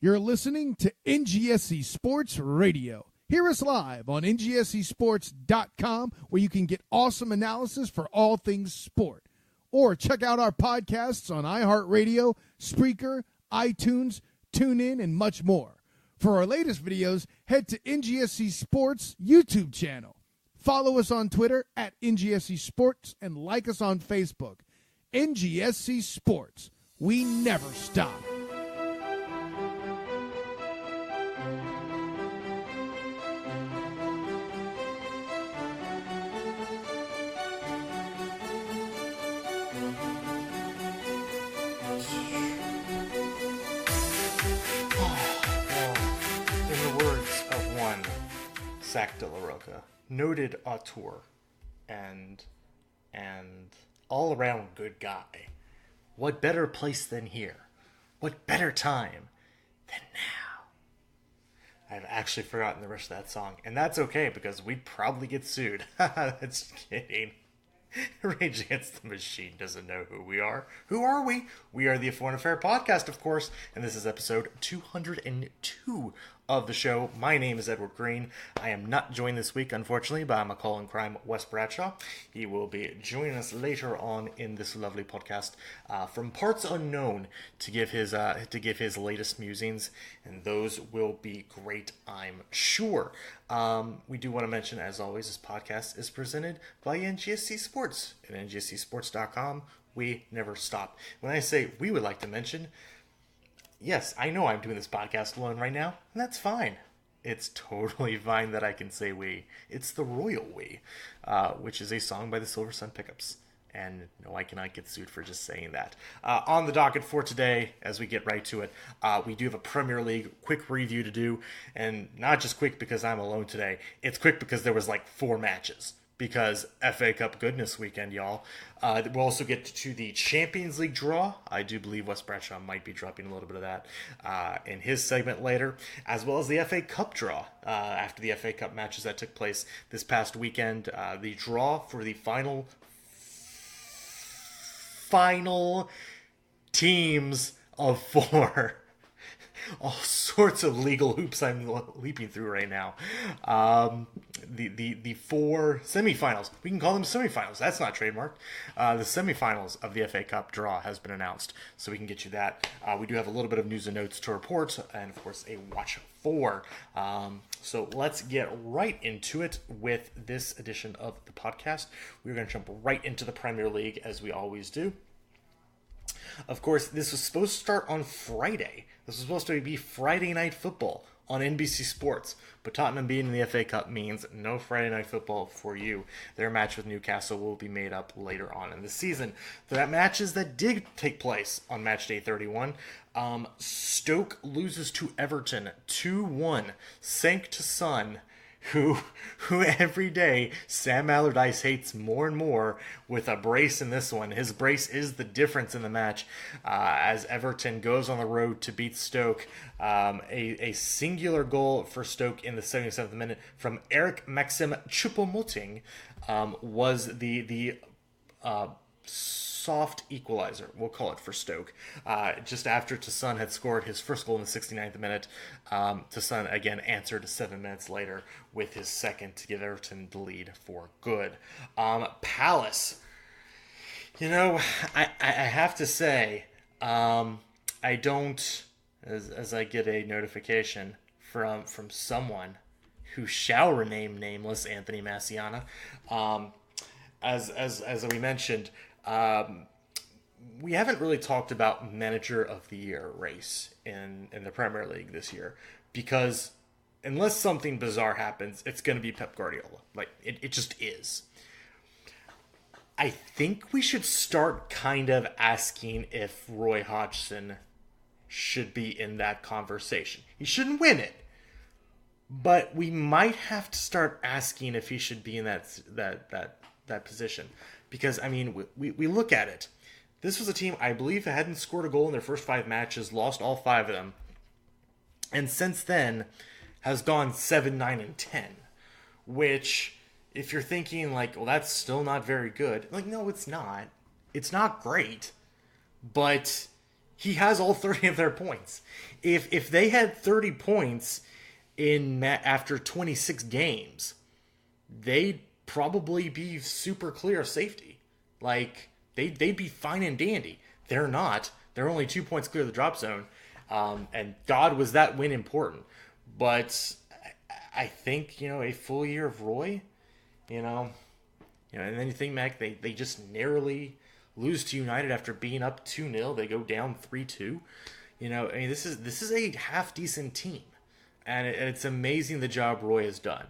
You're listening to NGSC Sports Radio. Hear us live on ngscsports.com, where you can get awesome analysis for all things sport. Or check out our podcasts on iHeartRadio, Spreaker, iTunes, TuneIn, and much more. For our latest videos, head to NGSC Sports YouTube channel. Follow us on Twitter at NGSC Sports and like us on Facebook. NGSC Sports. We never stop. Zach De La Roca, noted auteur and all-around good guy. What better place than here? What better time than now? I've actually forgotten the rest of that song, and that's okay because we'd probably get sued. That's kidding. Rage Against the Machine doesn't know who we are. Who are we? We are the A Foreign Affair podcast, of course, and this is episode 202 of the show. My name is Edward Green. I am not joined this week, unfortunately, by my call in crime, Wes Bradshaw. He will be joining us later on in this lovely podcast from parts unknown to give his latest musings, and those will be great, I'm sure. We do want to mention, as always, this podcast is presented by NGSC Sports at ngscsports.com. We never stop. When I say we would like to mention, yes, I know I'm doing this podcast alone right now, and that's fine. It's totally fine that I can say we. It's the Royal We, which is a song by the Silver Sun Pickups. And no, I cannot get sued for just saying that. On the docket for today, as we get right to it, we do have a Premier League quick review to do. And not just quick because I'm alone today. It's quick because there was like 4 matches. Because FA Cup goodness weekend, y'all. We'll also get to the Champions League draw. I do believe Wes Bradshaw might be dropping a little bit of that in his segment later. As well as the FA Cup draw after the FA Cup matches that took place this past weekend. The draw for the final teams of 4. All sorts of legal hoops I'm leaping through right now. The 4 semifinals. We can call them semifinals. That's not trademarked. The semifinals of the FA Cup draw has been announced, so we can get you that. We do have a little bit of news and notes to report, and of course a watch for. So let's get right into it with this edition of the podcast. We're going to jump right into the Premier League as we always do. Of course, this was supposed to start on Friday. This was supposed to be Friday Night Football on NBC Sports. But Tottenham being in the FA Cup means no Friday Night Football for you. Their match with Newcastle will be made up later on in the season. The matches that did take place on match day 31. Stoke loses to Everton 2-1. Sank to Son, who every day Sam Allardyce hates more and more with a brace in this one. His brace is the difference in the match as Everton goes on the road to beat Stoke. A singular goal for Stoke in the 77th minute from Eric Maxim Choupo-Moting was the soft equalizer, we'll call it, for Stoke. Just after Tosun had scored his first goal in the 69th minute, Tosun again answered 7 minutes later with his second to give Everton the lead for good. Palace, you know, I have to say, I don't, as I get a notification from someone who shall remain nameless, Anthony Massiana, as we mentioned, we haven't really talked about Manager of the Year race in the Premier League this year, because unless something bizarre happens, it's going to be Pep Guardiola. Like, it just is. I think we should start kind of asking if Roy Hodgson should be in that conversation. He shouldn't win it, but we might have to start asking if he should be in that position. Because, I mean, we look at it. This was a team, I believe, that hadn't scored a goal in their first 5 matches, lost all 5 of them, and since then has gone 7, 9, and 10. Which, if you're thinking, like, well, that's still not very good. Like, no, it's not. It's not great. But he has all 30 of their points. If they had 30 points after 26 games, they'd probably be super clear of safety. Like, they'd be fine and dandy. They're not. They're only 2 points clear of the drop zone. And God, was that win important. But I think, a full year of Roy, and then you think, Mac, they just narrowly lose to United after being up 2-0. They go down 3-2. This is a half-decent team. And it's amazing the job Roy has done.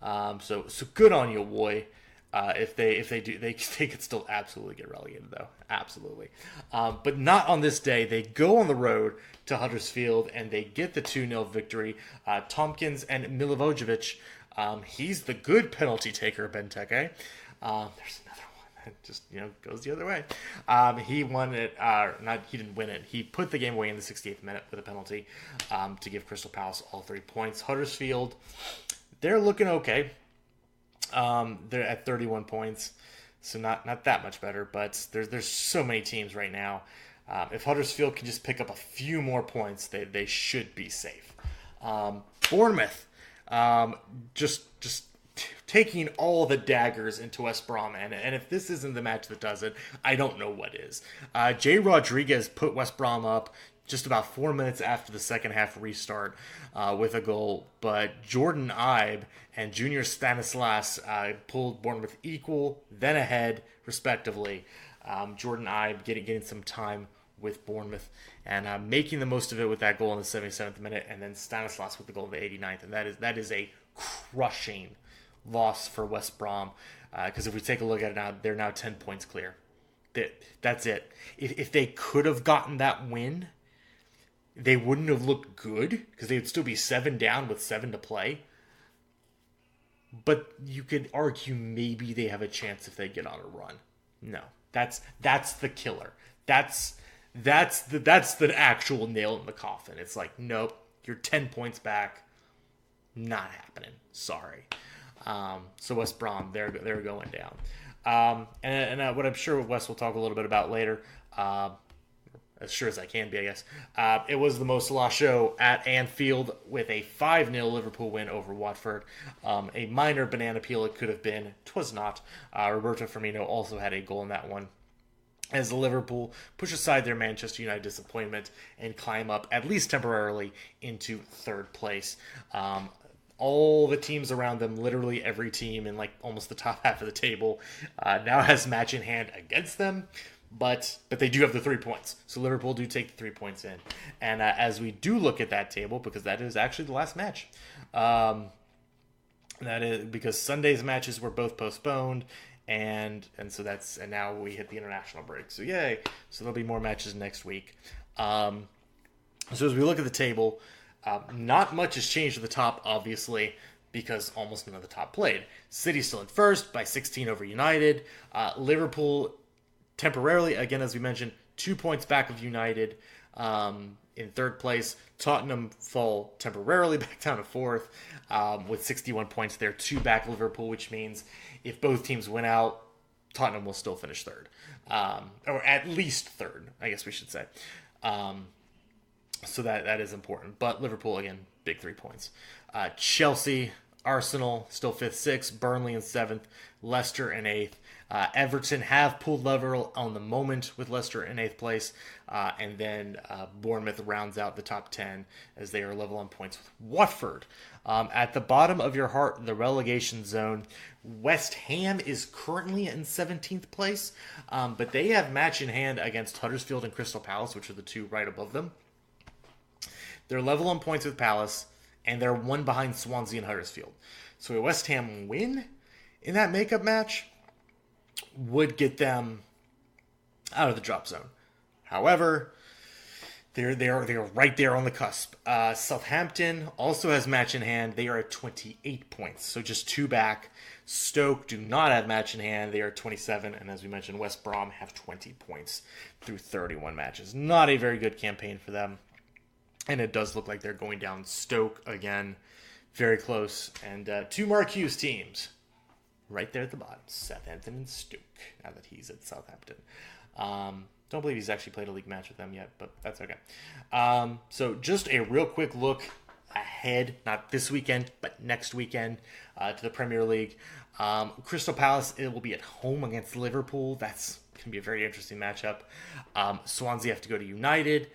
So good on you, Roy. If they do, they could still absolutely get relegated, though. Absolutely. But not on this day. They go on the road to Huddersfield, and they get the 2-0 victory. Tompkins and Milivojevic, he's the good penalty taker, Benteke. There's another one that just, goes the other way. He won it. He didn't win it. He put the game away in the 68th minute with a penalty to give Crystal Palace all 3 points. Huddersfield, they're looking okay. They're at 31 points, so not that much better, but there's so many teams right now. If Huddersfield can just pick up a few more points, they should be safe. Bournemouth, just taking all the daggers into West Brom, and if this isn't the match that does it, I don't know what is. Jay Rodriguez put West Brom up just about 4 minutes after the second half restart with a goal, but Jordan Ibe and Junior Stanislas pulled Bournemouth equal, then ahead, respectively. Jordan Ibe getting some time with Bournemouth and making the most of it with that goal in the 77th minute, and then Stanislas with the goal in the 89th, and that is a crushing loss for West Brom, because if we take a look at it now, they're now 10 points clear. That's it. If they could have gotten that win, they wouldn't have looked good, because they would still be 7 down with 7 to play. But you could argue maybe they have a chance if they get on a run. No, that's the killer. That's the actual nail in the coffin. It's like, nope, you're 10 points back. Not happening. Sorry. So West Brom, they're going down. And what I'm sure Wes will talk a little bit about later, as sure as I can be, I guess. It was the Mo Salah show at Anfield with a 5-0 Liverpool win over Watford. A minor banana peel it could have been. 'Twas not. Roberto Firmino also had a goal in that one, as Liverpool push aside their Manchester United disappointment and climb up, at least temporarily, into third place. All the teams around them, literally every team in like almost the top half of the table, now has match in hand against them. But they do have the 3 points. So Liverpool do take the 3 points in. And as we do look at that table, because that is actually the last match, that is because Sunday's matches were both postponed, and so now we hit the international break. So yay! So there'll be more matches next week. So as we look at the table, not much has changed at the top, obviously, because almost none of the top played. City's still in first by 16 over United. Liverpool temporarily, again, as we mentioned, 2 points back of United in third place. Tottenham fall temporarily back down to fourth with 61 points. They're 2 back of Liverpool, which means if both teams win out, Tottenham will still finish third. Or at least third, I guess we should say. So that is important. But Liverpool, again, big 3 points. Chelsea, Arsenal, still 5th, 6th. Burnley in 7th. Leicester in 8th. Everton have pulled lever on the moment with Leicester in 8th place. And then Bournemouth rounds out the top 10 as they are level on points with Watford. At the bottom of your heart, the relegation zone, West Ham is currently in 17th place. But they have match in hand against Huddersfield and Crystal Palace, which are the two right above them. They're level on points with Palace, and they're 1 behind Swansea and Huddersfield. So a West Ham win in that makeup match would get them out of the drop zone. However, they're right there on the cusp. Southampton also has match in hand. They are at 28 points, so just 2 back. Stoke do not have match in hand. They are 27, and as we mentioned, West Brom have 20 points through 31 matches. Not a very good campaign for them. And it does look like they're going down Stoke again. Very close. And 2 Marquise teams right there at the bottom. Southampton and Stoke, now that he's at Southampton. Don't believe he's actually played a league match with them yet, but that's okay. So just a real quick look ahead, not this weekend, but next weekend, to the Premier League. Crystal Palace, it will be at home against Liverpool. That's going to be a very interesting matchup. Swansea have to go to United.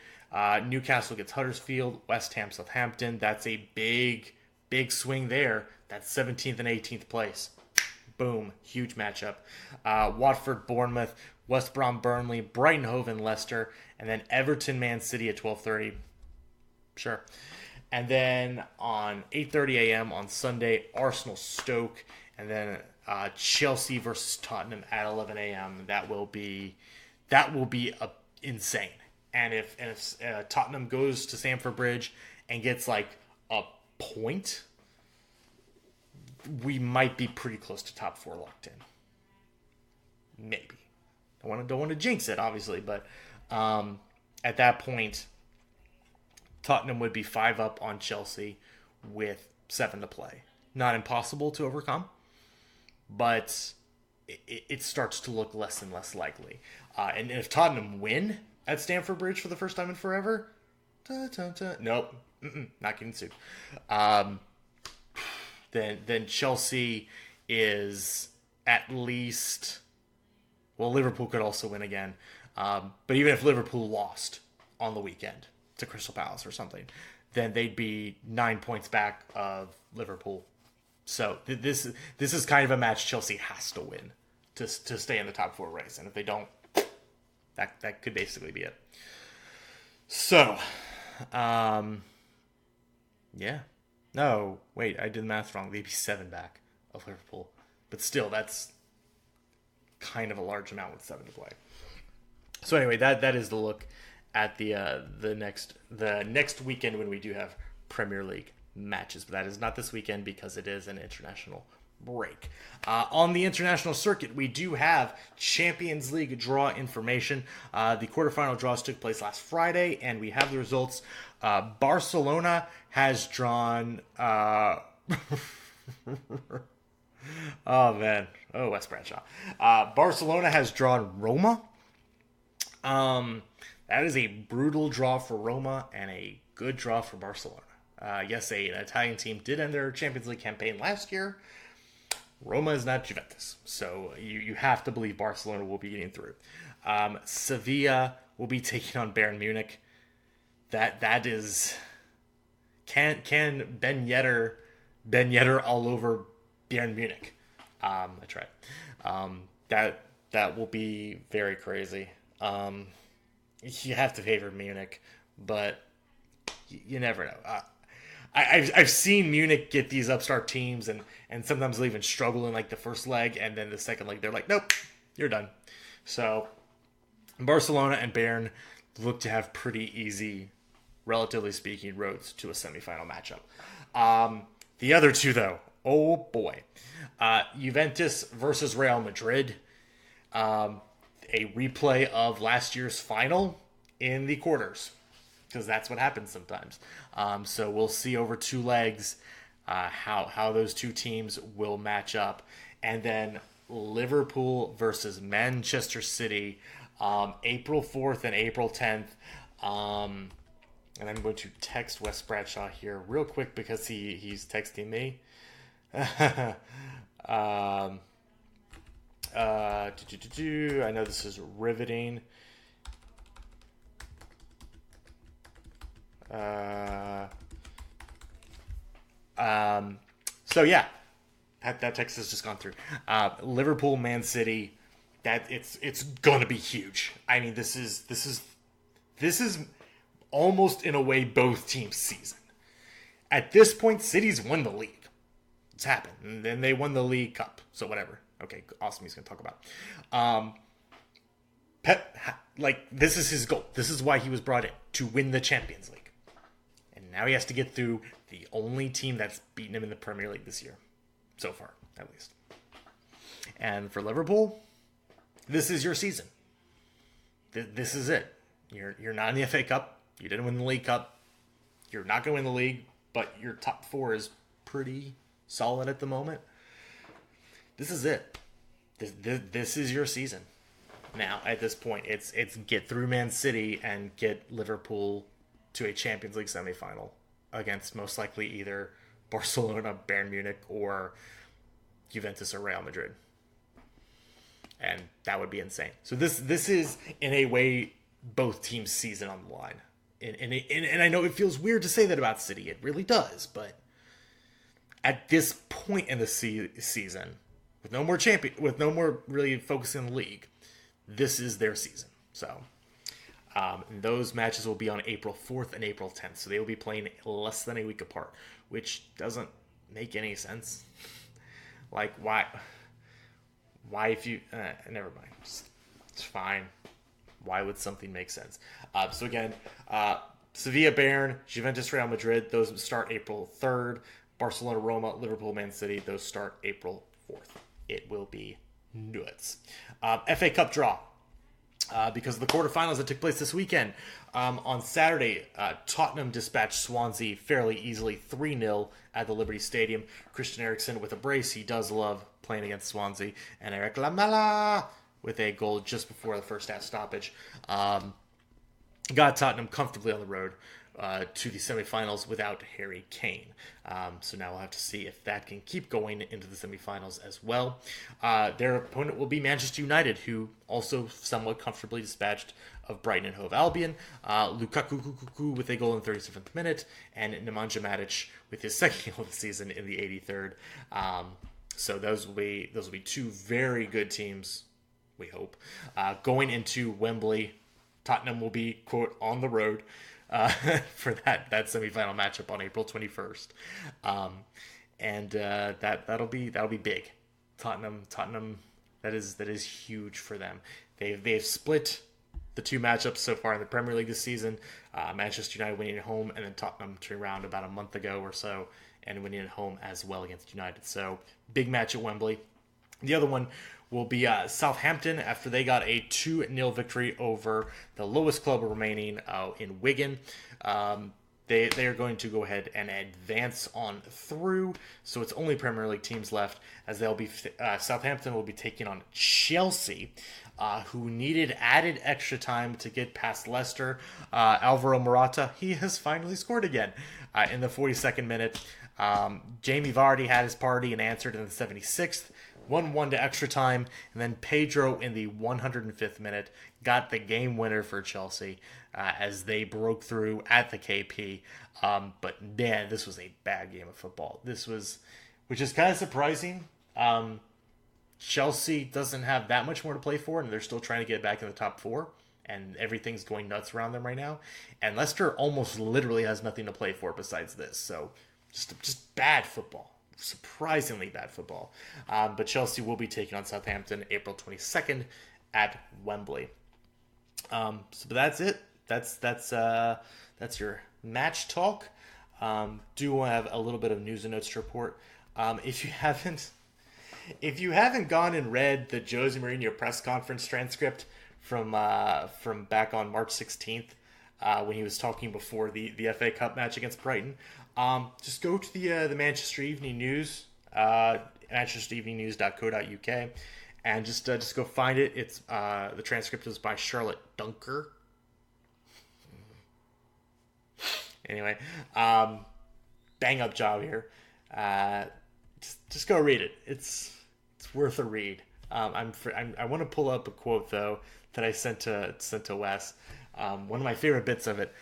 Newcastle gets Huddersfield. West Ham, Southampton. That's a big swing there. That's 17th and 18th place. Boom. Huge matchup. Watford, Bournemouth. West Brom, Burnley. Brighton, Hove, and Leicester. And then Everton, Man City at 12:30. Sure. And then on 8:30 a.m. on Sunday, Arsenal, Stoke. And then Chelsea versus Tottenham at 11 a.m. That will be insane. And if Tottenham goes to Stamford Bridge and gets like a point, we might be pretty close to top 4 locked in. Maybe. Don't want to jinx it, obviously, but at that point, Tottenham would be 5 up on Chelsea with 7 to play. Not impossible to overcome, but it starts to look less and less likely. And if Tottenham win at Stamford Bridge for the first time in forever, nope, not getting sued. Then Chelsea is at least... Well, Liverpool could also win again. But even if Liverpool lost on the weekend to Crystal Palace or something, then they'd be 9 points back of Liverpool. So this is kind of a match Chelsea has to win to stay in the top 4 race. And if they don't, that could basically be it. So, yeah. No, wait, I did the math wrong. They'd be 7 back of Liverpool. But still, that's kind of a large amount with 7 to play. So anyway, that is the look at the next weekend when we do have Premier League matches. But that is not this weekend because it is an international break. On the international circuit, we do have Champions League draw information. The quarterfinal draws took place last Friday, and we have the results. Barcelona has drawn... Oh, man. Oh, West Bradshaw. Barcelona has drawn Roma. That is a brutal draw for Roma and a good draw for Barcelona. Yes, an Italian team did end their Champions League campaign last year. Roma is not Juventus, so you have to believe Barcelona will be getting through. Sevilla will be taking on Bayern Munich. That is... Can Ben Yedder all over Bayern Munich? I tried. That will be very crazy. You have to favor Munich, but you never know. I've seen Munich get these upstart teams, and sometimes they'll even struggle in like the first leg, and then the second leg they're like, nope, you're done. So Barcelona and Bayern look to have pretty easy, relatively speaking, roads to a semifinal matchup. The other two, though, oh boy. Juventus versus Real Madrid. A replay of last year's final in the quarters, because that's what happens sometimes. So we'll see over 2 legs how those two teams will match up. And then Liverpool versus Manchester City, April 4th and April 10th. And I'm going to text Wes Bradshaw here real quick because he's texting me. I know this is riveting. So yeah, that text has just gone through. Liverpool, Man City, that it's gonna be huge. I mean, this is almost in a way both teams' season. At this point, City's won the league. It's happened. And then they won the League Cup. So whatever. Okay, awesome. He's going to talk about. Pep, this is his goal. This is why he was brought in, to win the Champions League. And now he has to get through the only team that's beaten him in the Premier League this year. So far, at least. And for Liverpool, this is your season. This is it. You're not in the FA Cup. You didn't win the League Cup. You're not going to win the league, but your top 4 is pretty solid at the moment. This is it. This is your season. now at this point. It's get through Man City and get Liverpool to a Champions League semifinal against most likely either Barcelona, Bayern Munich, or Juventus or Real Madrid. And that would be insane. So this is, in a way, both teams' season on the line. And I know it feels weird to say that about City. It really does. But at this point in the season, with no more really focusing on the league, this is their season. So those matches will be on April 4th and April 10th. So they will be playing less than a week apart, which doesn't make any sense. Like, why if you... never mind. It's fine. Why would something make sense? So again, Sevilla, Bayern, Juventus, Real Madrid, those start April 3rd. Barcelona, Roma, Liverpool, Man City, those start April 4th. It will be nuts. FA Cup draw. Because of the quarterfinals that took place this weekend. On Saturday, Tottenham dispatched Swansea fairly easily 3-0 at the Liberty Stadium. Christian Eriksen with a brace. He does love playing against Swansea. And Eric Lamela with a goal just before the first half stoppage. Got Tottenham comfortably on the road to the semifinals without Harry Kane. So now we'll have to see if that can keep going into the semifinals as well. Their opponent will be Manchester United, who also somewhat comfortably dispatched of Brighton and Hove Albion. Lukaku with a goal in the 37th minute, and Nemanja Matic with his second goal of the season in the 83rd. So those will be two very good teams, we hope. Going into Wembley, Tottenham will be, quote, on the road for that semifinal matchup on April 21st. That'll be big. Tottenham, that is huge for them. They've split the two matchups so far in the Premier League this season. Manchester United winning at home, and then Tottenham turning around about a month ago or so and winning at home as well against United. So big match at Wembley. The other one will be Southampton after they got a 2-0 victory over the lowest club remaining in Wigan. They are going to go ahead and advance on through. So it's only Premier League teams left, as they'll be Southampton will be taking on Chelsea, who needed added extra time to get past Leicester. Alvaro Morata, he has finally scored again in the 42nd minute. Jamie Vardy had his party and answered in the 76th. 1-1 to extra time, and then Pedro in the 105th minute got the game winner for Chelsea as they broke through at the KP. But man, this was a bad game of football. Which is kind of surprising. Chelsea doesn't have that much more to play for, and they're still trying to get back in the top four, and everything's going nuts around them right now. And Leicester almost literally has nothing to play for besides this. So just bad football. Surprisingly bad football. But Chelsea will be taking on Southampton April 22nd at Wembley. So that's it. That's your match talk. Do have a little bit of news and notes to report. If you haven't gone and read the Jose Mourinho press conference transcript from back on March 16th, when he was talking before the FA Cup match against Brighton, just go to the Manchester Evening News, manchestereveningnews.co.uk, and just go find it. It's the transcript is by Charlotte Dunker. Anyway, bang up job here. Just go read it. It's worth a read. I want to pull up a quote though that I sent to Wes. One of my favorite bits of it,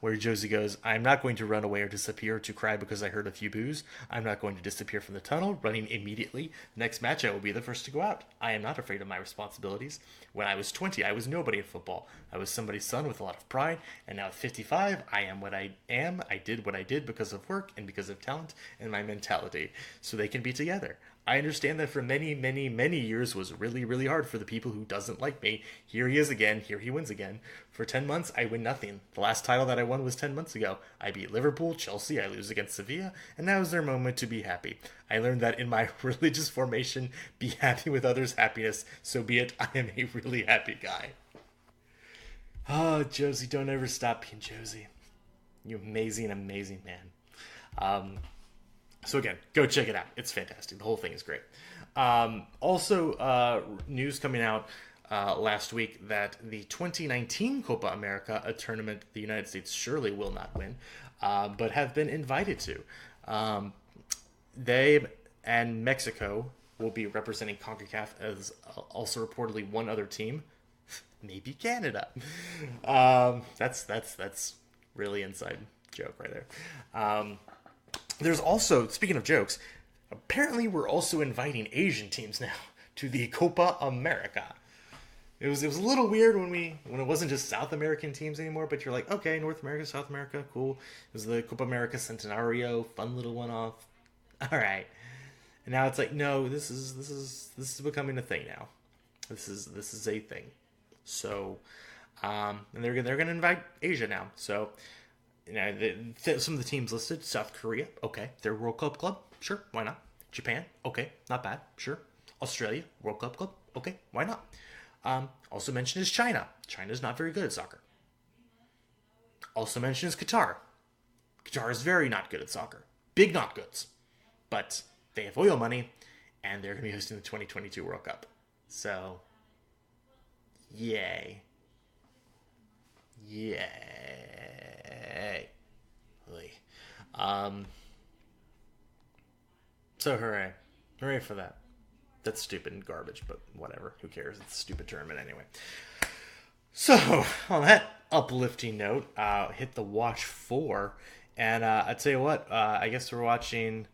where Josie goes, "I'm not going to run away or disappear to cry because I heard a few boos. I'm not going to disappear from the tunnel, running immediately. Next match, I will be the first to go out. I am not afraid of my responsibilities. When I was 20, I was nobody in football. I was somebody's son with a lot of pride, and now at 55, I am what I am. I did what I did because of work and because of talent and my mentality, so they can be together. I understand that for many, many, many years was really, really hard for the people who doesn't like me. Here he is again. Here he wins again. For 10 months, I win nothing. The last title that I won was 10 months ago. I beat Liverpool, Chelsea, I lose against Sevilla, and now is their moment to be happy. I learned that in my religious formation, be happy with others' happiness. So be it. I am a really happy guy." Oh, Josie, don't ever stop being Josie. You amazing, amazing man. So again, go check it out. It's fantastic. The whole thing is great. Also, news coming out last week that the 2019 Copa America, a tournament the United States surely will not win, but have been invited to. They and Mexico will be representing CONCACAF as also reportedly one other team, maybe Canada. That's really inside joke right there. There's also, speaking of jokes, apparently we're also inviting Asian teams now to the Copa America. It was a little weird when it wasn't just South American teams anymore, but you're like, okay, North America, South America, cool. It was the Copa America Centenario, fun little one-off. All right. And now it's like, no, this is becoming a thing now. This is a thing. So, and they're gonna invite Asia now. So, some of the teams listed: South Korea, okay, they're a World Cup club, sure, why not? Japan, okay, not bad, sure. Australia, World Cup club, okay, why not? Also mentioned is China. China's not very good at soccer. Also mentioned is Qatar. Qatar is very not good at soccer. Big not goods. But they have oil money, and they're going to be hosting the 2022 World Cup. So, yay. Yay. So hooray. Hooray for that. That's stupid and garbage, but whatever. Who cares? It's a stupid tournament anyway. So, on that uplifting note, hit the watch 4. And I tell you what, I guess we're watching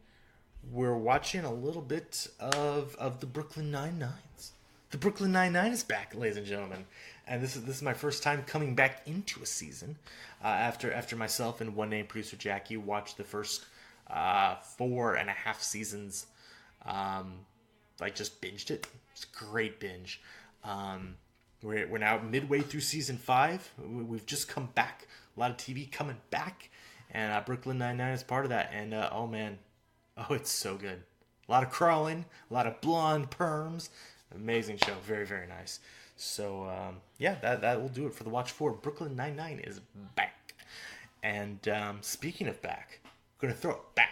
a little bit of the Brooklyn Nine-Nines. The Brooklyn Nine-Nine is back, ladies and gentlemen. And this is my first time coming back into a season after myself and one-name producer Jackie watched the first 4.5 seasons. Just binged it. It's a great binge. We're now midway through season 5. We've just come back. A lot of TV coming back. And Brooklyn Nine-Nine is part of that. And, oh, man. Oh, it's so good. A lot of crawling. A lot of blonde perms. Amazing show. Very, very nice. So, that will do it for the Watch 4. Brooklyn Nine-Nine is back. And speaking of back, I'm going to throw it back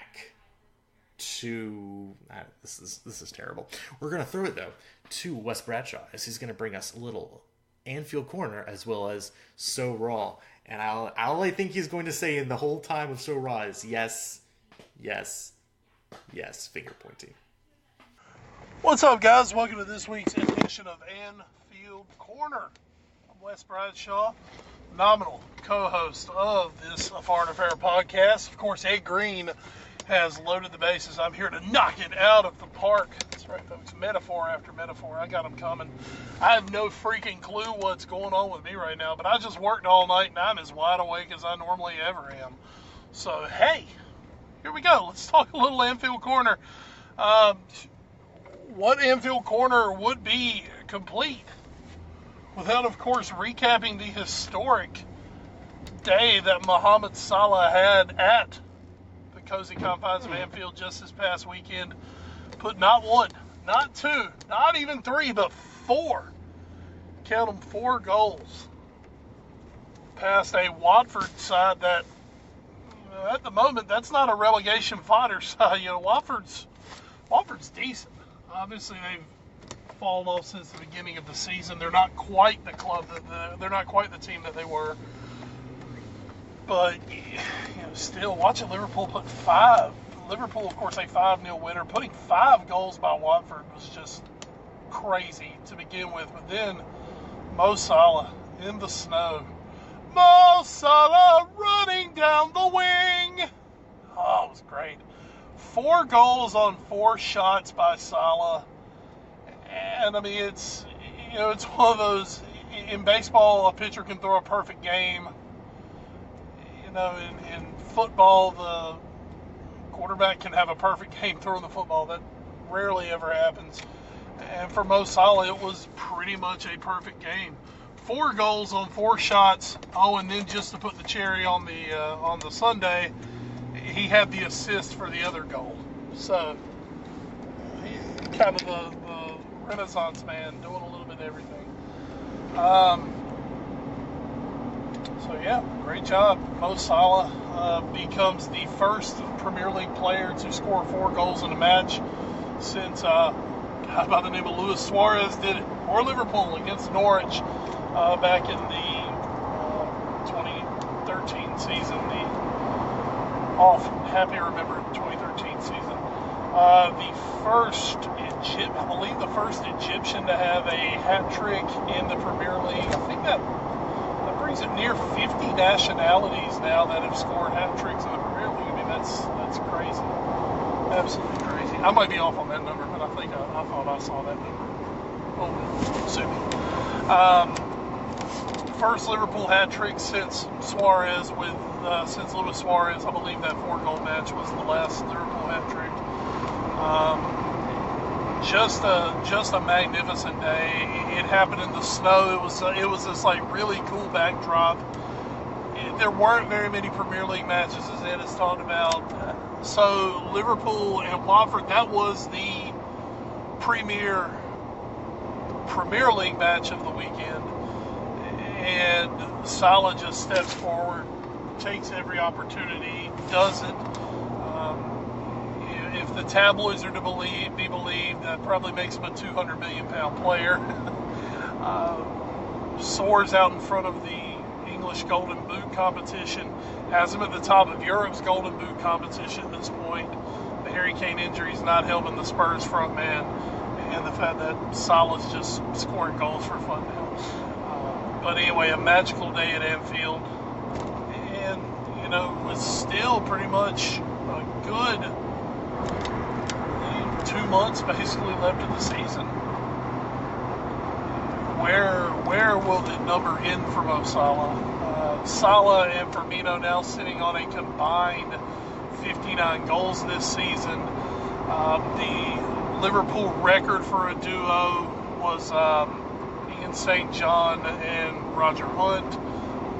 to... this is terrible. We're going to throw it, though, to Wes Bradshaw, as he's going to bring us a little Anfield Corner, as well as So Raw. And all I think he's going to say in the whole time of So Raw is yes, yes, yes, finger pointing. What's up, guys? Welcome to this week's edition of Anfield Corner. I'm Wes Bradshaw, nominal co-host of this A Foreign Affair podcast. Of course, Ed Green has loaded the bases. I'm here to knock it out of the park. That's right, folks. Metaphor after metaphor. I got them coming. I have no freaking clue what's going on with me right now, but I just worked all night, and I'm as wide awake as I normally ever am. So, hey, here we go. Let's talk a little Anfield Corner. What Anfield Corner would be complete without, of course, recapping the historic day that Mohamed Salah had at the cozy confines of Anfield just this past weekend. Put not one, not two, not even three, but 4. Count them, 4 goals past a Watford side that, at the moment, that's not a relegation fodder side. Watford's decent. Obviously, they've fallen off since the beginning of the season. They're not quite the club they're not quite the team that they were. But still, watching Liverpool put 5. Liverpool, of course, a 5-0 winner. Putting 5 goals by Watford was just crazy to begin with. But then Mo Salah in the snow. Mo Salah running down the wing. Oh, it was great. 4 goals on 4 shots by Salah. And, I mean, it's one of those, in baseball, a pitcher can throw a perfect game. In football, the quarterback can have a perfect game throwing the football. That rarely ever happens. And for Mo Salah, it was pretty much a perfect game. 4 goals on 4 shots. Oh, and then just to put the cherry on the sundae, he had the assist for the other goal. So, he's kind of the Renaissance man, doing a little bit of everything. Great job. Mo Salah becomes the first Premier League player to score 4 goals in a match since a guy by the name of Luis Suarez did it for Liverpool against Norwich back in the 2013 season. Happy to remember 2013 season. I believe the first Egyptian to have a hat trick in the Premier League. I think that brings it near 50 nationalities now that have scored hat tricks in the Premier League. I mean, that's crazy, absolutely crazy. I might be off on that number, but I think I thought I saw that number. Oh, sue me. First Liverpool hat trick since Luis Suarez. I believe that 4-goal match was the last Liverpool hat trick. Just a magnificent day. It happened in the snow. It was this like really cool backdrop. There weren't very many Premier League matches, as Ed has talked about. So Liverpool and Watford, that was the Premier League match of the weekend. And Salah just steps forward, takes every opportunity, does it. If the tabloids are to be believed, that probably makes him a £200 million player. Soars out in front of the English Golden Boot competition, has him at the top of Europe's Golden Boot competition at this point. The Harry Kane injury is not helping the Spurs front man, and the fact that Salah's just scoring goals for fun now. But anyway, a magical day at Anfield, and with still pretty much a good 2 months basically left in the season. Where will the number end for Mo Salah? Salah and Firmino now sitting on a combined 59 goals this season. The Liverpool record for a duo was Ian St. John and Roger Hunt.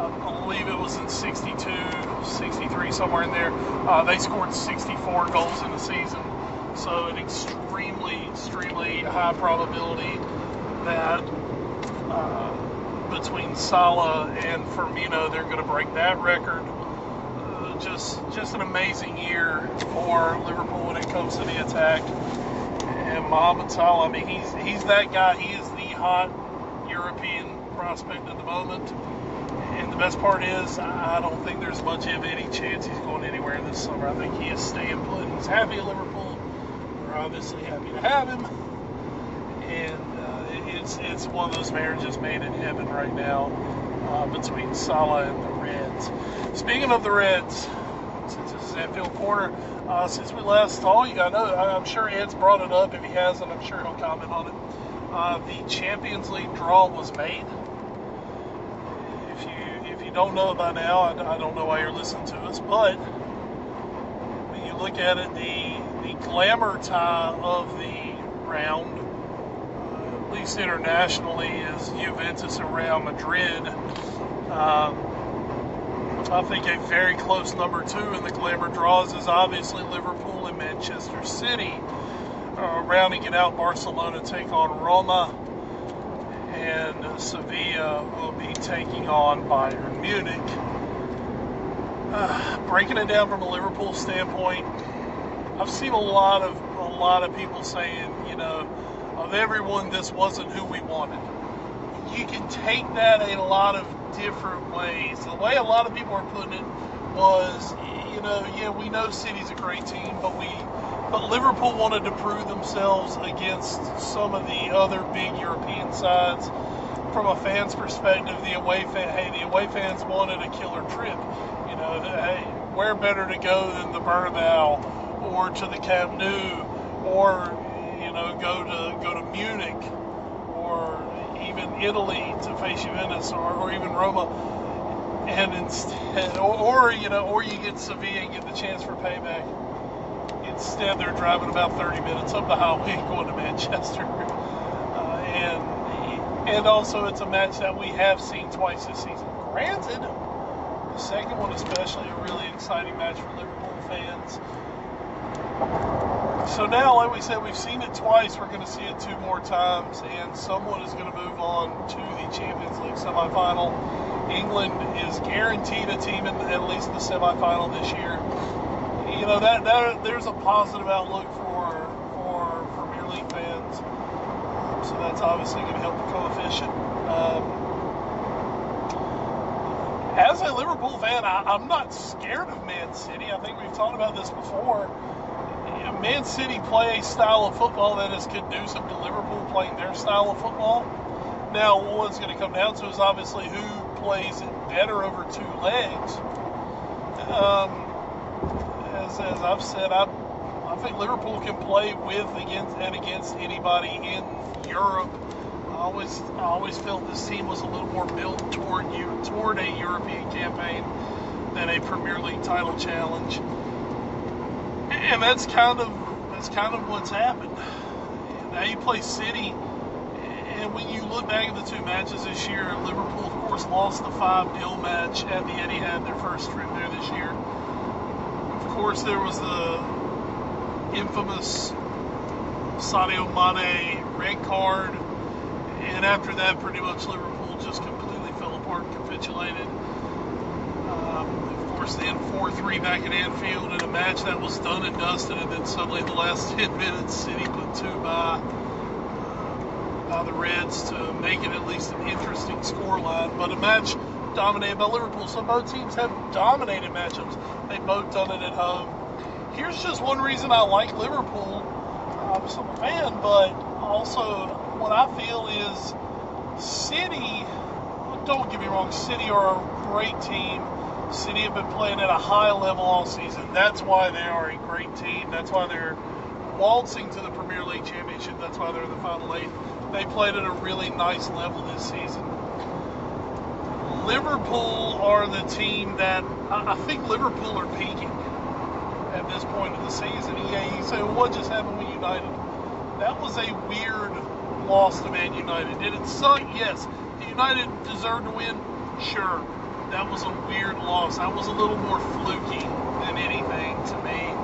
I believe it was in 62, 63, somewhere in there. They scored 64 goals in the season. So an extremely, extremely high probability that between Salah and Firmino, they're going to break that record. Just an amazing year for Liverpool when it comes to the attack. And Mohamed Salah, I mean, he's that guy. He is the hot European prospect at the moment. And the best part is, I don't think there's much of any chance he's going anywhere this summer. I think he is staying put. He's happy at Liverpool. We're obviously happy to have him. And it's one of those marriages made in heaven right now between Salah and the Reds. Speaking of the Reds, since this is Anfield Corner, since we last saw you, I'm sure Ed's brought it up. If he hasn't, I'm sure he'll comment on it. The Champions League draw was made. If you don't know it by now, I don't know why you're listening to us, but when you look at it, the glamour tie of the round, at least internationally, is Juventus and Real Madrid. I think a very close number 2 in the glamour draws is obviously Liverpool and Manchester City. Rounding it out, Barcelona take on Roma, and Sevilla will be taking on Bayern Munich. Breaking it down from a Liverpool standpoint, I've seen a lot of people saying, of everyone, this wasn't who we wanted. You can take that in a lot of different ways. The way a lot of people are putting it was, we know City's a great team, but Liverpool wanted to prove themselves against some of the other big European sides. From a fan's perspective, the away fans wanted a killer trip. Where better to go than the Bernabeu or to the Camp Nou, or go to Munich, or even Italy to face Juventus, or even Roma, and instead, or you get Sevilla and get the chance for payback. Instead, they're driving about 30 minutes up the highway going to Manchester, and also it's a match that we have seen twice this season. Granted, the second one especially a really exciting match for Liverpool fans. So now, like we said, we've seen it twice. We're going to see it 2 more times, and someone is going to move on to the Champions League semifinal. England is guaranteed a team in at least the semifinal this year. That there's a positive outlook for Premier League fans. So that's obviously going to help the coefficient. As a Liverpool fan, I'm not scared of Man City. I think we've talked about this before. Man City play a style of football that is conducive to Liverpool playing their style of football. Now, what it's going to come down to is obviously who plays it better over two legs. As I've said, I think Liverpool can play with against anybody in Europe. I always felt this team was a little more built toward a European campaign than a Premier League title challenge, and that's kind of what's happened. Now you play City, and when you look back at the two matches this year, Liverpool of course lost the 5-0 match at the Etihad, their first trip there this year. Of course, there was the infamous Sadio Mane red card. And after that, pretty much Liverpool just completely fell apart and capitulated. Of course, then 4-3 back at Anfield in a match that was done and dusted. And then suddenly, the last 10 minutes, City put two by the Reds to make it at least an interesting scoreline. But a match dominated by Liverpool. So both teams have dominated matchups. They've both done it at home. Here's just one reason I like Liverpool. I'm a fan, but also what I feel is City, don't get me wrong, City are a great team. City have been playing at a high level all season. That's why they are a great team. That's why they're waltzing to the Premier League Championship. That's why they're in the Final Eight. They played at a really nice level this season. Liverpool are the team that, I think Liverpool are peaking at this point of the season. Yeah, you say, well, what just happened with United? That was a weird loss to Man United. Did it suck? Yes. Did United deserve to win? Sure. That was a weird loss. That was a little more fluky than anything to me,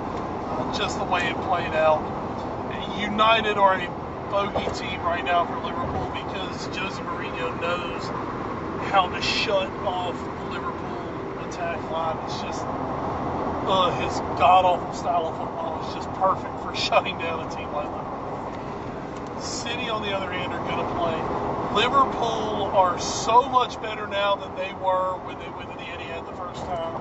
just the way it played out. United are a bogey team right now for Liverpool because Jose Mourinho knows how to shut off the Liverpool attack line. It's just his god-awful style of football is just perfect for shutting down a team like Liverpool. City, on the other hand, are going to play. Liverpool are so much better now than they were when they went to the Etihad the first time.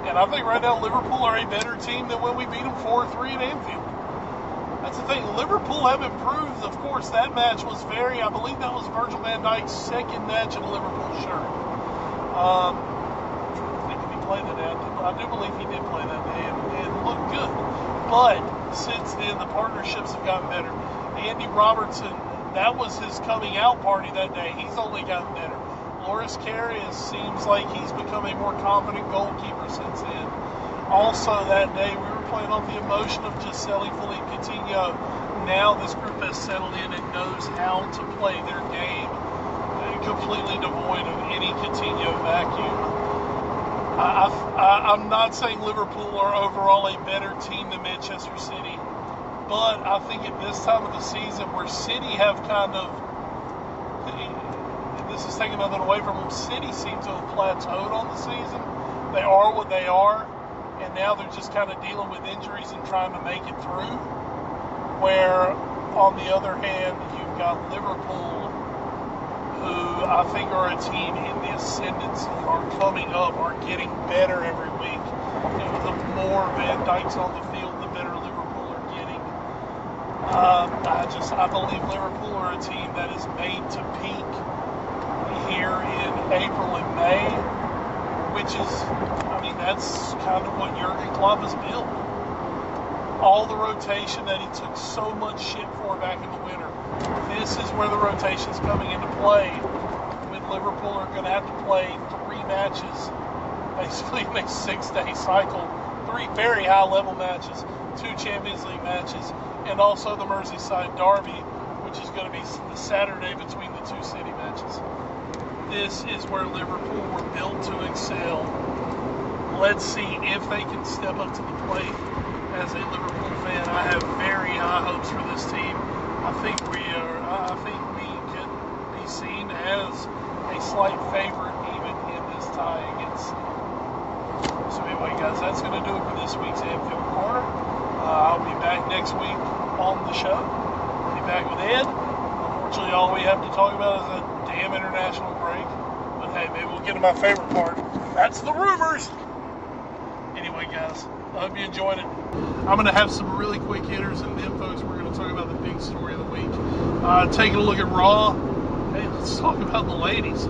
And I think right now Liverpool are a better team than when we beat them 4-3 at Anfield. That's the thing. Liverpool have improved. Of course, that match was I believe that was Virgil van Dijk's second match in a Liverpool shirt. I think he played that day. I do believe he did play that day and looked good. But since then, the partnerships have gotten better. Andy Robertson, that was his coming out party that day. He's only gotten better. Loris Karius seems like he's become a more confident goalkeeper since then. Also that day, we were playing off the emotion of just selling Philippe Coutinho. Now this group has settled in and knows how to play their game, completely devoid of any Coutinho vacuum. I'm not saying Liverpool are overall a better team than Manchester City, but I think at this time of the season where City have kind of, and this is taking nothing away from them, City seem to have plateaued on the season. They are what they are, and now they're just kind of dealing with injuries and trying to make it through. Where, on the other hand, you've got Liverpool, who I think are a team in the ascendancy, are coming up, are getting better every week. And the more Van Dijk's on the field, the better Liverpool are getting. I believe Liverpool are a team that is made to peak here in April and May, which is, that's kind of what Jurgen Klopp has built. All the rotation that he took so much shit for back in the winter. This is where the rotation's coming into play. When Liverpool are going to have to play 3 matches, basically in a 6-day cycle. 3 very high-level matches, 2 Champions League matches, and also the Merseyside Derby, which is going to be the Saturday between the 2 City matches. This is where Liverpool were built to excel. Let's see if they can step up to the plate. As a Liverpool fan, I have very high hopes for this team. I think we can be seen as a slight favorite even in this tie against City. So anyway, guys, that's going to do it for this week's Anfield Corner. I'll be back next week on the show. I'll be back with Ed. One more Unfortunately, all we have to talk about is that damn international break. But hey, maybe we'll get to my favorite part. That's the rumors. Anyway, guys, I hope you enjoyed it. I'm going to have some really quick hitters, and then, folks, we're going to talk about the big story of the week. Taking a look at Raw. Hey, let's talk about the ladies.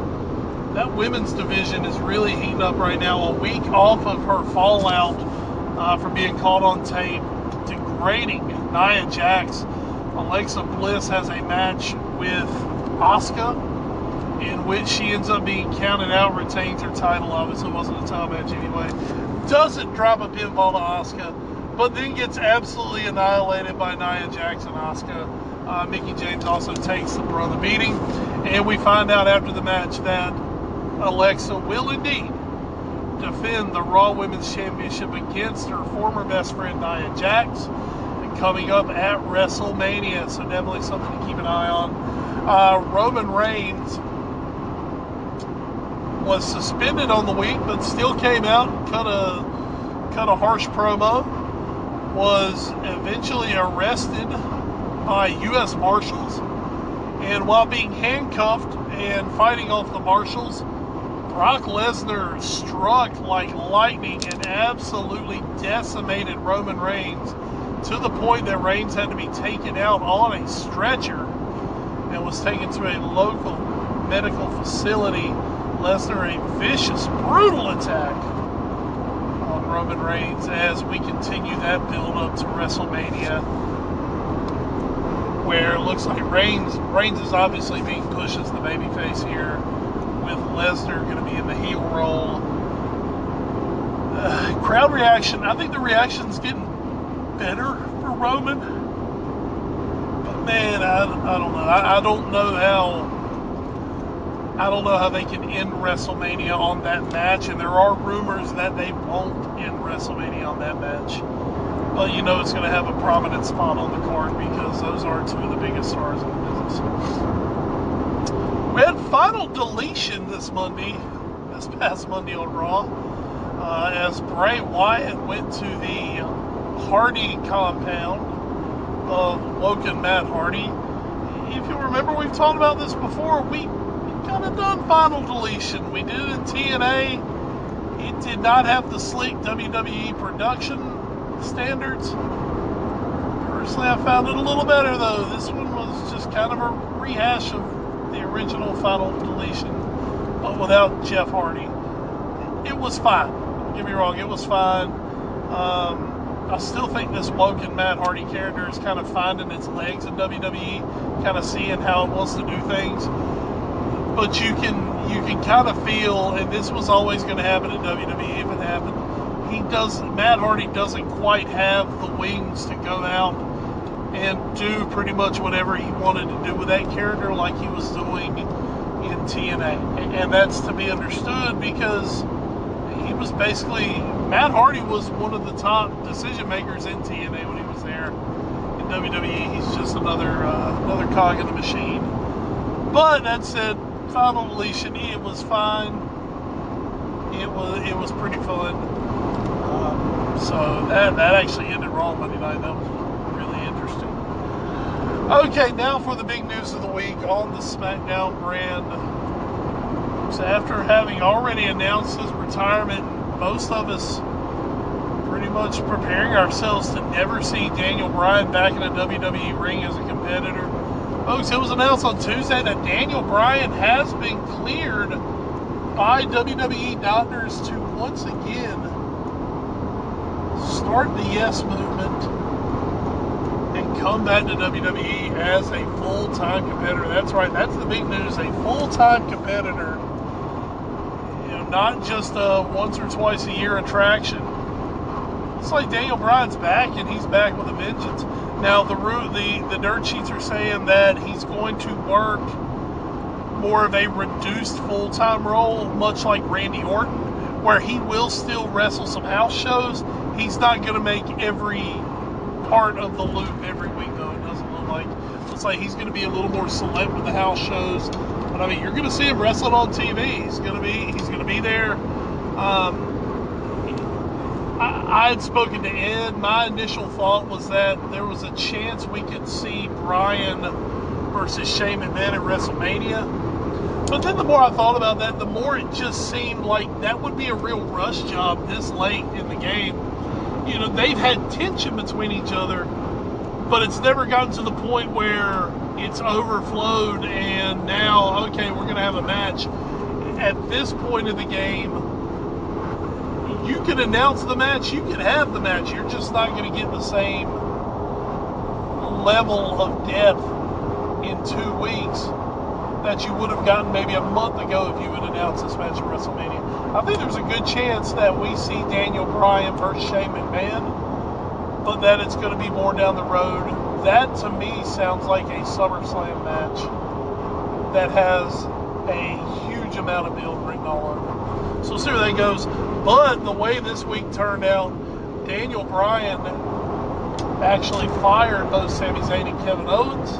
That women's division is really heating up right now. A week off of her fallout from being caught on tape, degrading Nia Jax. Alexa Bliss has a match with Asuka, in which she ends up being counted out, retains her title. Obviously, it wasn't a title match anyway. Doesn't drop a pinfall to Asuka, but then gets absolutely annihilated by Nia Jax and Asuka. Mickie James also takes the brunt of the beating, and we find out after the match that Alexa will indeed defend the Raw Women's Championship against her former best friend Nia Jax, and coming up at WrestleMania, so definitely something to keep an eye on. Roman Reigns was suspended on the week, but still came out and cut a harsh promo. Was eventually arrested by U.S. Marshals, and while being handcuffed and fighting off the Marshals, Brock Lesnar struck like lightning and absolutely decimated Roman Reigns to the point that Reigns had to be taken out on a stretcher and was taken to a local medical facility. Lesnar a vicious, brutal attack on Roman Reigns as we continue that build up to WrestleMania, where it looks like Reigns is obviously being pushed as the babyface here, with Lesnar going to be in the heel role. Crowd reaction, I think the reaction's getting better for Roman, but man, I don't know. I don't know how they can end WrestleMania on that match, and there are rumors that they won't end WrestleMania on that match. But you know it's going to have a prominent spot on the card because those are two of the biggest stars in the business. We had final deletion this past Monday on Raw, as Bray Wyatt went to the Hardy compound of Woken Matt Hardy. If you remember, we've talked about this before. We kind of done final deletion. We did it in TNA. It did not have the sleek WWE production standards. Personally, I found it a little better, though. This one was just kind of a rehash of the original final deletion, but without Jeff Hardy. It was fine. Don't get me wrong, it was fine. I still think this Woken Matt Hardy character is kind of finding its legs in WWE, kind of seeing how it wants to do things. But you can kind of feel, and this was always going to happen in WWE if it happened, Matt Hardy doesn't quite have the wings to go out and do pretty much whatever he wanted to do with that character like he was doing in TNA. And that's to be understood because he was basically, Matt Hardy was one of the top decision makers in TNA when he was there. In WWE, he's just another cog in the machine. But that said, final deletion, it was fine. It was pretty fun. So that actually ended Raw Monday night. That was really interesting. Okay, now for the big news of the week on the SmackDown brand. So after having already announced his retirement, most of us pretty much preparing ourselves to never see Daniel Bryan back in a WWE ring as a competitor. Folks, it was announced on Tuesday that Daniel Bryan has been cleared by WWE doctors to once again start the Yes Movement and come back to WWE as a full-time competitor. That's right, that's the big news, a full-time competitor. You know, not just a once or twice a year attraction. It's like Daniel Bryan's back, and he's back with a vengeance. Now, the dirt sheets are saying that he's going to work more of a reduced full-time role, much like Randy Orton, where he will still wrestle some house shows. He's not going to make every part of the loop every week, though. It doesn't look like. Looks like he's going to be a little more select with the house shows. But I mean, you're going to see him wrestling on TV. He's going to be there. I had spoken to Ed. My initial thought was that there was a chance we could see Bryan versus Shane McMahon at WrestleMania. But then the more I thought about that, the more it just seemed like that would be a real rush job this late in the game. You know, they've had tension between each other, but it's never gotten to the point where it's overflowed and now, okay, we're going to have a match. At this point in the game, you can announce the match, you can have the match. You're just not going to get the same level of depth in 2 weeks that you would have gotten maybe a month ago if you would announce this match at WrestleMania. I think there's a good chance that we see Daniel Bryan versus Shane McMahon, but that it's going to be more down the road. That, to me, sounds like a SummerSlam match that has a huge amount of build written all over. So we'll see where that goes. But the way this week turned out, Daniel Bryan actually fired both Sami Zayn and Kevin Owens.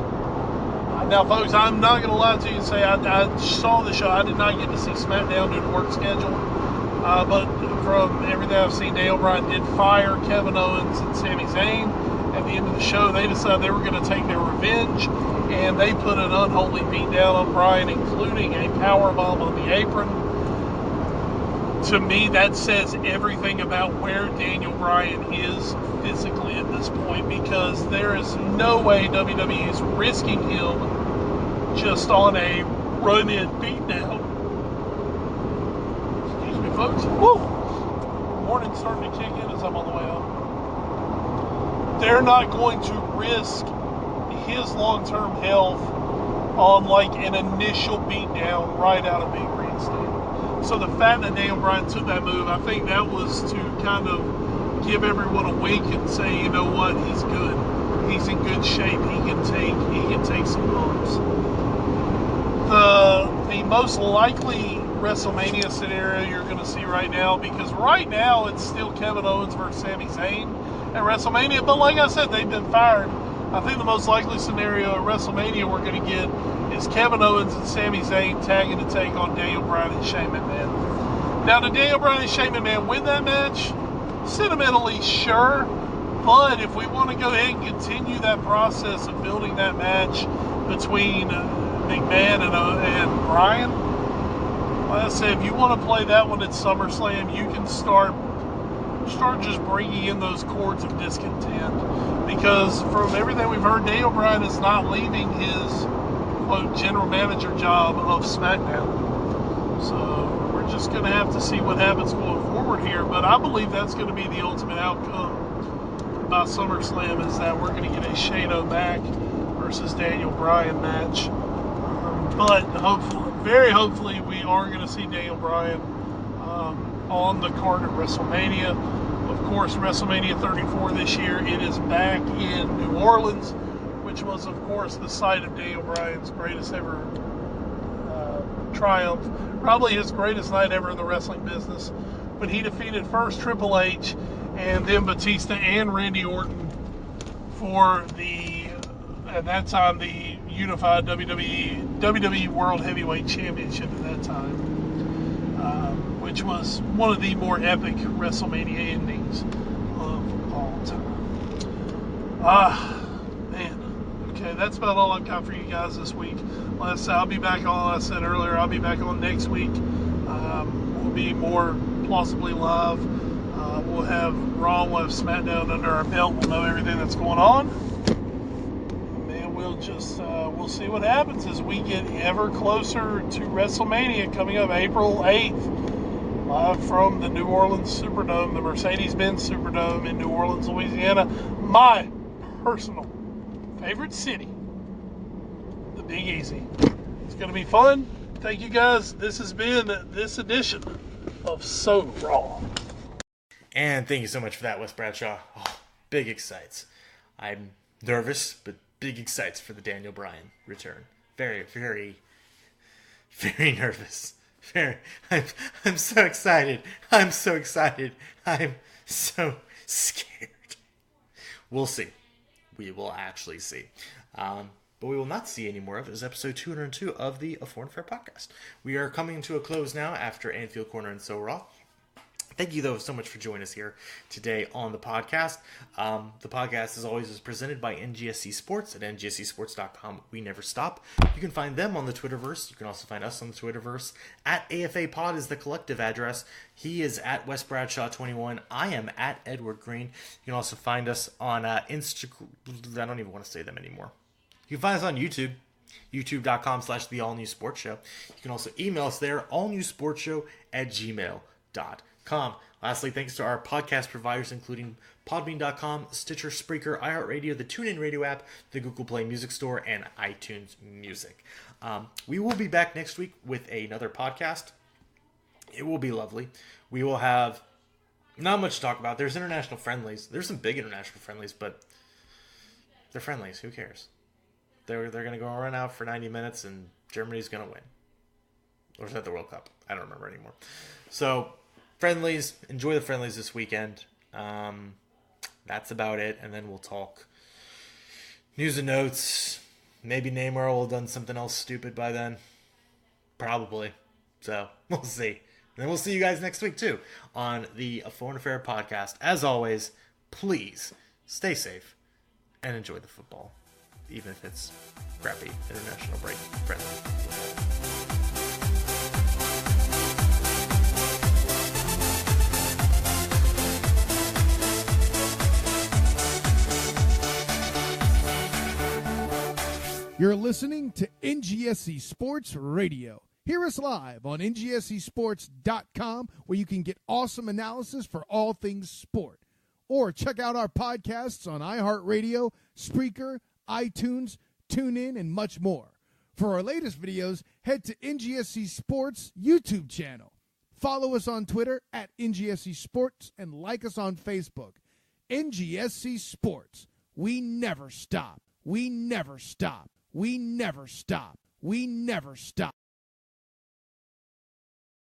Now, folks, I'm not going to lie to you and say I saw the show. I did not get to see SmackDown due to work schedule. But from everything I've seen, Daniel Bryan did fire Kevin Owens and Sami Zayn. At the end of the show, they decided they were going to take their revenge, and they put an unholy beatdown on Bryan, including a powerbomb on the apron. To me, that says everything about where Daniel Bryan is physically at this point, because there is no way WWE is risking him just on a run-in beatdown. Excuse me, folks. Woo! Morning's starting to kick in as I'm on the way home. They're not going to risk his long-term health on like an initial beatdown right out of being reinstated. So the fact that Daniel Bryan took that move, I think that was to kind of give everyone a wink and say, you know what, he's good. He's in good shape. He can take some bumps. The most likely WrestleMania scenario you're going to see right now, because right now it's still Kevin Owens versus Sami Zayn at WrestleMania, but like I said, they've been fired. I think the most likely scenario at WrestleMania we're going to get is Kevin Owens and Sami Zayn tagging to take on Daniel Bryan and Shane McMahon. Now, did Daniel Bryan and Shane McMahon win that match? Sentimentally, sure, but if we want to go ahead and continue that process of building that match between McMahon and Bryan, like I said, if you want to play that one at SummerSlam, you can start just bringing in those chords of discontent, because from everything we've heard, Daniel Bryan is not leaving his quote general manager job of SmackDown. So we're just going to have to see what happens going forward here, but I believe that's going to be the ultimate outcome by SummerSlam, is that we're going to get a Shane O'Mac versus Daniel Bryan match. But hopefully, very hopefully, we are going to see Daniel Bryan on the card at WrestleMania. Of course, WrestleMania 34 this year, it is back in New Orleans, which was, of course, the site of Daniel Bryan's greatest ever triumph. Probably his greatest night ever in the wrestling business, when he defeated first Triple H and then Batista and Randy Orton for the, at that time, the unified WWE World Heavyweight Championship at that time, which was one of the more epic WrestleMania endings of all time. Man. Okay, that's about all I've got for you guys this week. Like I said, I'll be back on, like I said earlier, I'll be back on next week. We'll be more plausibly live. We'll have Raw, we'll have SmackDown under our belt. We'll know everything that's going on. And we'll just, we'll see what happens as we get ever closer to WrestleMania coming up April 8th. Live from the New Orleans Superdome, the Mercedes-Benz Superdome in New Orleans, Louisiana. My personal favorite city, the Big Easy. It's going to be fun. Thank you guys. This has been this edition of So Raw. And thank you so much for that, Wes Bradshaw. Oh, big excites. I'm nervous, but big excites for the Daniel Bryan return. Very, very, very nervous. I'm so excited. I'm so excited. I'm so scared. We'll see. We will actually see. But we will not see any more of is episode 202 of the A Foreign Fair podcast. We are coming to a close now after Anfield Corner and So Raw. Thank you, though, so much for joining us here today on the podcast. The podcast, as always, is presented by NGSC Sports at ngscsports.com. We never stop. You can find them on the Twitterverse. You can also find us on the Twitterverse. At AFA Pod is the collective address. He is at West Bradshaw 21. I am at Edward Green. You can also find us on Instagram. I don't even want to say them anymore. You can find us on YouTube. YouTube.com/The All New Sports Show. You can also email us there, allnewsportshow@gmail.com. Lastly, thanks to our podcast providers, including Podbean.com, Stitcher, Spreaker, iHeartRadio, the TuneIn Radio app, the Google Play Music Store, and iTunes Music. We will be back next week with another podcast. It will be lovely. We will have not much to talk about. There's international friendlies. There's some big international friendlies, but they're friendlies. Who cares? They're going to go run out for 90 minutes, and Germany's going to win. Or is that the World Cup? I don't remember anymore. So, friendlies. Enjoy the friendlies this weekend. That's about it. And then we'll talk news and notes. Maybe Neymar will have done something else stupid by then. Probably. So, we'll see. And then we'll see you guys next week, too, on the Foreign Affair podcast. As always, please stay safe and enjoy the football, even if it's crappy international break friendly. You're listening to NGSC Sports Radio. Hear us live on NGSCsports.com, where you can get awesome analysis for all things sport. Or check out our podcasts on iHeartRadio, Spreaker, iTunes, TuneIn, and much more. For our latest videos, head to NGSC Sports YouTube channel. Follow us on Twitter at NGSC Sports and like us on Facebook. NGSC Sports. We never stop. We never stop. We never stop. We never stop.